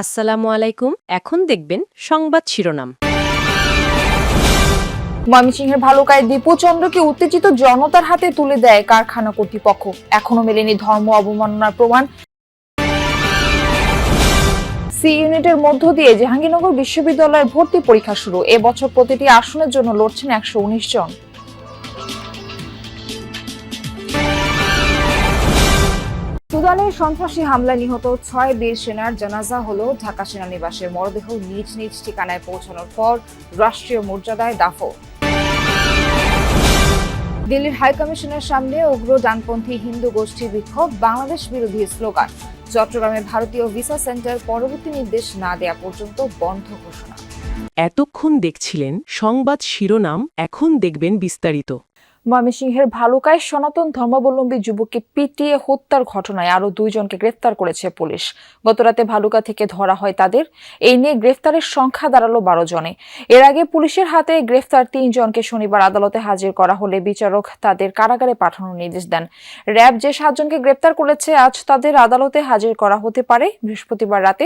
আসসালামু আলাইকুম। এখন দেখবেন সংবাদ শিরোনাম। ময়মনসিংহের ভালুকায় দীপু চন্দ্রকে উত্তেজিত জনতার হাতে তুলে দেয় কারখানা কর্তৃপক্ষ। এখনো মেলেনি ধর্ম অবমাননার প্রমাণ। সি ইউনিটের মধ্য দিয়ে জাহাঙ্গীরনগর বিশ্ববিদ্যালয়ের ভর্তি পরীক্ষা শুরু। এবছর প্রতিটি আসনের জন্য লড়ছেন 119 জন। সুদানের সন্ত্রাসী হামলায় নিহত 6 বীর সেনার জানাজা হলো ঢাকা সেনানিবাসের। মরদেহ নিজ নিজ ঠিকানায় পৌঁছানোর পর রাষ্ট্রীয় মর্যাদায় দাফন। দিল্লির হাইকমিশনের সামনে উগ্র ডানপন্থী হিন্দু গোষ্ঠী বিক্ষোভ, বাংলাদেশ বিরোধী স্লোগান। চট্টগ্রামে ভারতীয় ভিসা সেন্টার পরবর্তী নির্দেশ না দেয়া পর্যন্ত বন্ধ ঘোষণা। এতক্ষণ দেখছিলেন সংবাদ শিরোনাম, এখন দেখবেন বিস্তারিত। ময়মনসিংহের ভালুকায় সনাতন ধর্মাবলম্বী যুবককে পিটিয়ে হত্যার ঘটনায় আরো 2 জনকে গ্রেফতার করেছে পুলিশ। গতরাতে ভালুকা থেকে ধরা হয় তাদের। এই নিয়ে গ্রেফতারের সংখ্যা দাঁড়ালো 12 জনে। এর আগে পুলিশের হাতে গ্রেফতার 3 জনকে শনিবার আদালতে হাজির করা হলে বিচারক তাদের কারাগারে পাঠানোর নির্দেশ দেন। র্যাব যে 7 জনকে গ্রেফতার করেছে আজ তাদের আদালতে হাজির করা হতে পারে। বৃহস্পতিবার রাতে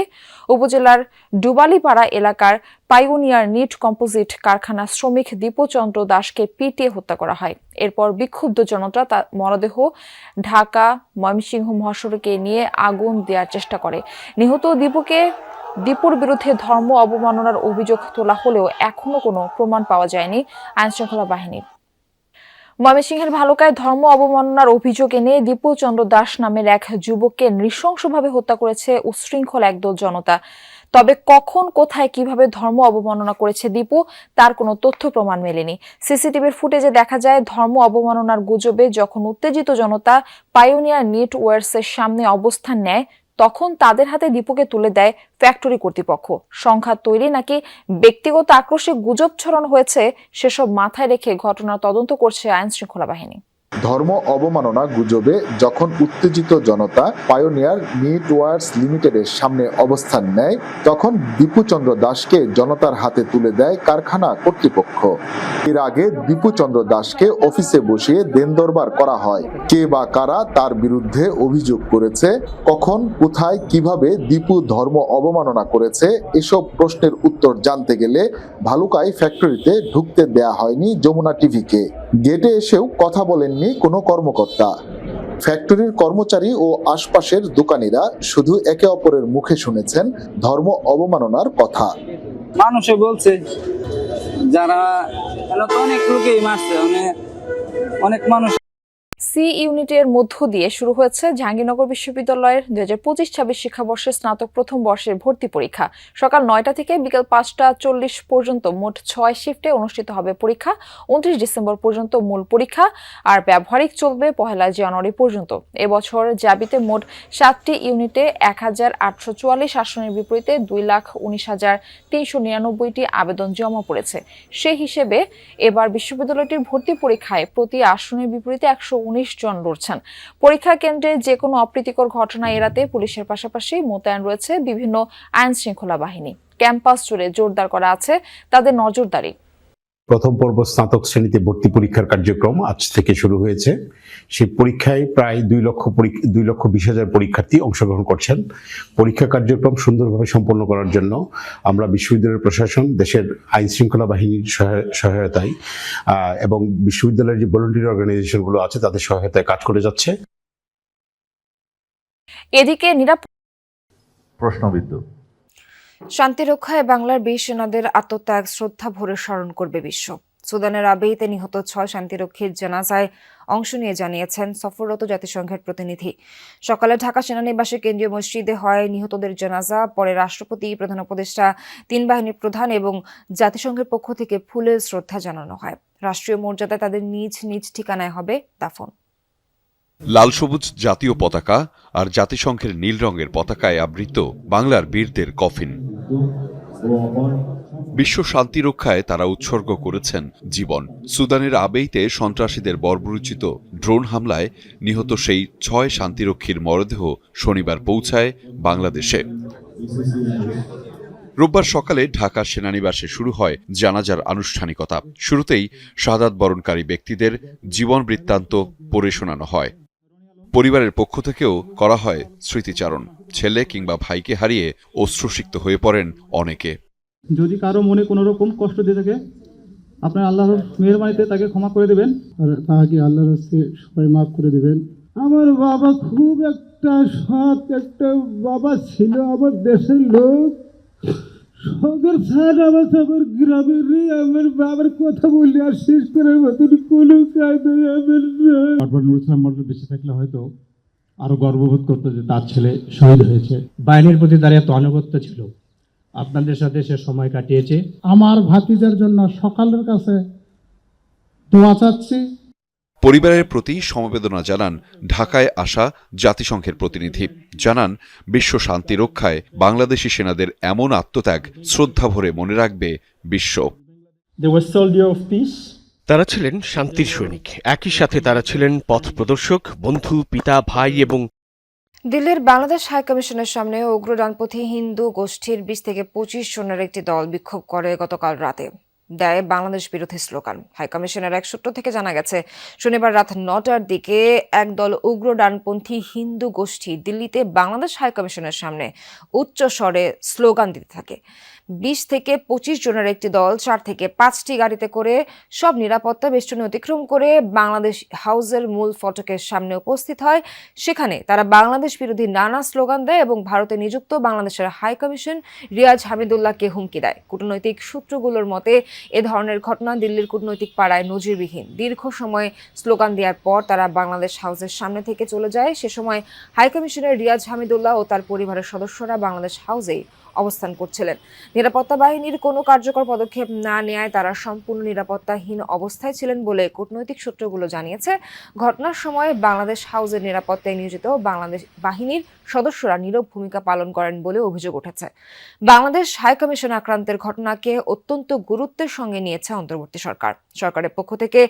উপজেলার ডুবালিপাড়া এলাকার পাইওনিয়ার নিট কম্পোজিট কারখানা শ্রমিক দীপু চন্দ্র দাসকে পিটিয়ে হত্যা করা হয়। এরপর বিক্ষুব্ধ জনতা তার মরদেহ ঢাকা ময়মনসিংহ মহাসড়কে নিয়ে আগুন দেওয়ার চেষ্টা করে। নিহত দীপুর বিরুদ্ধে ধর্ম অবমাননার অভিযোগ তোলা হলেও এখনো কোনো প্রমাণ পাওয়া যায়নি আইনশৃঙ্খলা বাহিনীর। ময়মনসিংহের ভালুকায় ধর্ম অবমাননার অভিযোগ এনে দীপু চন্দ্র দাস নামের এক যুবককে নৃশংসভাবে হত্যা করেছে উচ্ছৃঙ্খল একদল জনতা। তবে কখন, কোথায়, কিভাবে ধর্ম অবমাননা করেছে দীপু তার কোনো তথ্য প্রমাণ মেলেনি। সিসিটিভির ফুটেজে দেখা যায় ধর্ম অবমাননার গুজবে যখন উত্তেজিত জনতা পাইওনিয়ার নিট ওয়ার্সের সামনে অবস্থান নেয় তখন তাদের হাতে দীপুকে তুলে দেয় ফ্যাক্টরি কর্তৃপক্ষ। সংঘাত তৈরি নাকি ব্যক্তিগত আক্রোশে গুজব ছড়ানো হয়েছে সেসব মাথায় রেখে ঘটনার তদন্ত করছে আইনশৃঙ্খলা বাহিনী। ধর্ম অবমাননা গুজবে যখন উত্তেজিত জনতা পায়োনিয়ার নিট ওয়ার্স লিমিটেডের সামনে অবস্থান নেয় তখন দীপু চন্দ্র দাসকে জনতার হাতে তুলে দেয় কারখানা কর্তৃপক্ষ। এর আগে দীপু চন্দ্র দাসকে অফিসে বসিয়ে দেনদরবার করা হয়। কে বা কারা তার বিরুদ্ধে অভিযোগ করেছে, কখন, কোথায়, কিভাবে দীপু ধর্ম অবমাননা করেছে এসব প্রশ্নের উত্তর জানতে গেলে ভালুকায় ফ্যাক্টরিতে ঢুকতে দেয়া হয়নি যমুনা টিভিকে। গেটে এসেও কথা বলেননি কোনো কর্মকর্তা। ফ্যাক্টরির কর্মচারী ও আশপাশের দোকানিরা শুধু একে অপরের মুখে শুনেছেন ধর্ম অবমাননার কথা। মানুষে বলছে যারা অনেক লোকেই মারছে, অনেক মানুষ। সি ইউনিটের মধ্য দিয়ে শুরু হয়েছে জাহাঙ্গীরনগর বিশ্ববিদ্যালয়ের 2025-26 শিক্ষাবর্ষের স্নাতক প্রথম বর্ষের ভর্তি পরীক্ষা। সকাল 9টা থেকে বিকেল 5টা 40 পর্যন্ত মোট 6 শিফটে অনুষ্ঠিত হবে পরীক্ষা। 29 ডিসেম্বর পর্যন্ত মূল পরীক্ষা আর ব্যবহারিক চলবে 1 জানুয়ারি পর্যন্ত। এবছর জাবিতে মোট 7টি ইউনিটে 1844 আসনের বিপরীতে 2,19,399টি আবেদন জমা পড়েছে। সেই হিসেবে এবার বিশ্ববিদ্যালয়টির ভর্তি পরীক্ষায় প্রতি আসনের বিপরীতে 119 জন লড়ছেন। পরীক্ষা কেন্দ্রে যে কোনো অপ্রীতিকর ঘটনা এড়াতে পুলিশের পাশাপাশি মোতায়েন রয়েছে বিভিন্ন আইন শৃঙ্খলা বাহিনী। ক্যাম্পাস জুড়ে জোরদার করা আছে তাদের নজরদারি। প্রথম পর্ব স্নাতক শ্রেণীতে ভর্তি পরীক্ষার কার্যক্রম আজ থেকে শুরু হয়েছে। সেই পরীক্ষায় প্রায় 2,20,000 পরীক্ষার্থী অংশগ্রহণ করছেন। পরীক্ষা কার্যক্রম সুন্দরভাবে সম্পন্ন করার জন্য আমরা বিশ্ববিদ্যালয়ের প্রশাসন, দেশের আইন শৃঙ্খলা বাহিনীর সহায়তায় এবং বিশ্ববিদ্যালয়ের যে ভলান্টিয়ার অর্গানাইজেশনগুলো আছে তাদের সহায়তায় কাজ করে যাচ্ছে। এদিকে প্রশ্নবিদ্ধ শান্তি রক্ষায় বাংলার বীর সেনাদের আত্মত্যাগ শ্রদ্ধা ভরে স্মরণ করবে বিশ্ব। সুদানের আবেইতে নিহত 6 শান্তিরক্ষীর জানাজায় অংশ নিয়ে জানিয়েছেন সফররত জাতিসংঘের প্রতিনিধি। সকালে ঢাকা সেনানিবাসে কেন্দ্রীয় মসজিদে হয় নিহতদের জানাজা। পরে রাষ্ট্রপতি, প্রধান উপদেষ্টা, 3 বাহিনীর প্রধান এবং জাতিসংঘের পক্ষ থেকে ফুলের শ্রদ্ধা জানানো হয়। রাষ্ট্রীয় মর্যাদায় তাদের নিজ নিজ ঠিকানায় হবে দাফন। লাল সবুজ জাতীয় পতাকা আর জাতিসংঘের নীল রঙের পতাকায় আবৃত বাংলার বীরদের কফিন। বিশ্ব শান্তি রক্ষায় তারা উৎসর্গ করেছেন জীবন। সুদানের আবেইতে সন্ত্রাসীদের বর্বরোচিত ড্রোন হামলায় নিহত সেই 6 শান্তিরক্ষীর মরদেহ শনিবার পৌঁছায় বাংলাদেশে। রোববার সকালে ঢাকা সেনানিবাসে শুরু হয় জানাজার আনুষ্ঠানিকতা। শুরুতেই শাহাদাত বরণকারী ব্যক্তিদের জীবন বৃত্তান্ত পড়ে শোনানো হয়। পরিবারের পক্ষ থেকেও করা হয় স্মৃতিচারণ। ছেলে কিংবা ভাইকে হারিয়ে অশ্রুসিক্ত হয়ে পড়েন অনেকে। যদি কারো মনে কোনো রকম কষ্ট দিয়ে থাকে, আপনার আল্লাহর মেহেরবানিতে তাকে ক্ষমা করে দেবেন, আর তাকে আল্লাহর কাছে সবাই মাফ করে দেবেন। আমার বাবা খুব একটা সৎ একটা বাবা ছিল, আমার দেশের লোক সগর স্যার আমার গ্রামের আমার বাবার কথা বললে আর শেষ করার মতন কোনো কায়দা আমার নুর ইসলাম মন্ডল বেঁচে থাকলে হয়তো আরো গর্ববোধ করতো যে তার ছেলে শহীদ হয়েছে। বাহিনীর প্রতি তার এত আনুগত্য ছিল, আপনাদের সাথে সে সময় কাটিয়েছে। আমার ভাতিজার জন্য সকালের কাছে দোয়া চাচ্ছি। পরিবারের প্রতি সমবেদনা জানান ঢাকায় আসা জাতিসংঘের প্রতিনিধি। জানান বিশ্ব শান্তি রক্ষায় বাংলাদেশি সেনাদের এমন আত্মত্যাগ শ্রদ্ধাভরে মনে রাখবে বিশ্ব। They were soldier of peace. তারা ছিলেন শান্তির সৈনিক, একই সাথে তারা ছিলেন পথ প্রদর্শক, বন্ধু, পিতা, ভাই এবং দিল্লির বাংলাদেশ হাইকমিশনের সামনে উগ্র ডানপন্থী হিন্দু গোষ্ঠীর 20 থেকে 25 জনের একটি দল বিক্ষোভ করে গতকাল রাতে, দেয় বাংলাদেশ বিরোধী স্লোগান। হাইকমিশনের এক সূত্র থেকে জানা গেছে, শনিবার রাত 9টার দিকে একদল উগ্র ডানপন্থী হিন্দু গোষ্ঠী দিল্লিতে বাংলাদেশ হাইকমিশনের সামনে উচ্চ স্বরে স্লোগান দিতে থাকে। 20 থেকে 25 জনের একটি দল 4 থেকে 5টি গাড়িতে করে সব নিরাপত্তা বেষ্টনী অতিক্রম করে বাংলাদেশ হাউসের মূল ফটকের সামনে উপস্থিত হয়। সেখানে তারা বাংলাদেশ বিরোধী নানা স্লোগান দেয় এবং ভারতে নিযুক্ত বাংলাদেশের হাইকমিশন রিয়াজ হামিদুল্লাহকে হুমকি দেয়। কূটনৈতিক সূত্রগুলোর মতে এ ধরনের ঘটনা দিল্লির কূটনৈতিক পাড়ায় নজিরবিহীন। দীর্ঘ সময় স্লোগান দেওয়ার পর তারা বাংলাদেশ হাউসের সামনে থেকে চলে যায়। সে সময় হাইকমিশনের রিয়াজ হামিদুল্লাহ ও তার পরিবারের সদস্যরা বাংলাদেশ হাউসেই অবস্থান করছিলেন। নিরাপত্তা বাহিনীর কোনো কার্যকর পদক্ষেপ না নেওয়ায় তারা সম্পূর্ণ নিরাপত্তাহীন অবস্থায় ছিলেন বলে কূটনৈতিক সূত্রগুলো জানিয়েছে। ঘটনার সময় বাংলাদেশ হাউসের নিরাপত্তায় নিয়োজিত বাংলাদেশ বাহিনীর সদস্যরা নীরব ভূমিকা পালন করেন বলে অভিযোগ উঠেছে। বাংলাদেশ হাইকমিশন আক্রান্তের ঘটনাকে অত্যন্ত গুরুত্বের সঙ্গে নিয়েছে অন্তর্বর্তী সরকার। সরকারের পক্ষ থেকে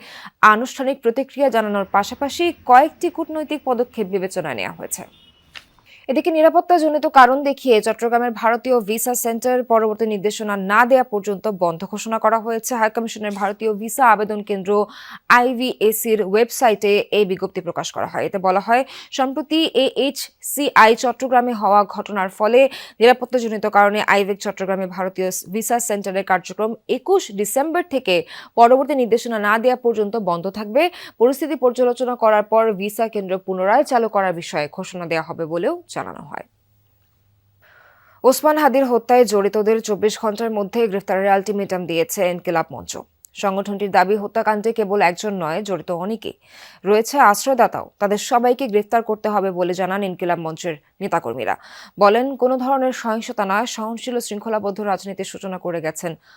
আনুষ্ঠানিক প্রতিক্রিয়া জানানোর পাশাপাশি কয়েকটি কূটনৈতিক পদক্ষেপ বিবেচনায় নেওয়া হয়েছে। এদিকে নিরাপত্তাজনিত কারণ দেখিয়ে চট্টগ্রামের ভারতীয় ভিসা সেন্টার পরবর্তী নির্দেশনা না দেওয়া পর্যন্ত বন্ধ ঘোষণা করা হয়েছে। হাইকমিশনের ভারতীয় ভিসা আবেদন কেন্দ্র IVACর ওয়েবসাইটে এই বিজ্ঞপ্তি প্রকাশ করা হয়। এতে বলা হয়, সম্প্রতি AHCI চট্টগ্রামে হওয়া ঘটনার ফলে নিরাপত্তাজনিত কারণে আইভেক চট্টগ্রামে ভারতীয় ভিসা সেন্টারের কার্যক্রম 21 ডিসেম্বর থেকে পরবর্তী নির্দেশনা না দেওয়া পর্যন্ত বন্ধ থাকবে। পরিস্থিতি পর্যালোচনা করার পর ভিসা কেন্দ্র পুনরায় চালু করার বিষয়ে ঘোষণা দেওয়া হবে বলেও জানানো হয়। ওসমান হাদির হত্যায় জড়িতদের 24 ঘন্টার মধ্যে গ্রেফতারের আলটিমেটাম দিয়েছে ইনকিলাব মঞ্চ। সংগঠনটির দাবি, হত্যাকাণ্ডে কেবল একজন নয়, জড়িত অনেকেই রয়েছে, আশ্রয়দাতাও। তাদের সবাইকে গ্রেফতার করতে হবে বলে জানান ইনকিলাব মঞ্চের নেতাকর্মীরা। বলেন, কোনো ধরনের সহিংসতা নয়, সহনশীল ও শৃঙ্খলাবদ্ধ রাজনীতির সূচনা করে গেছেন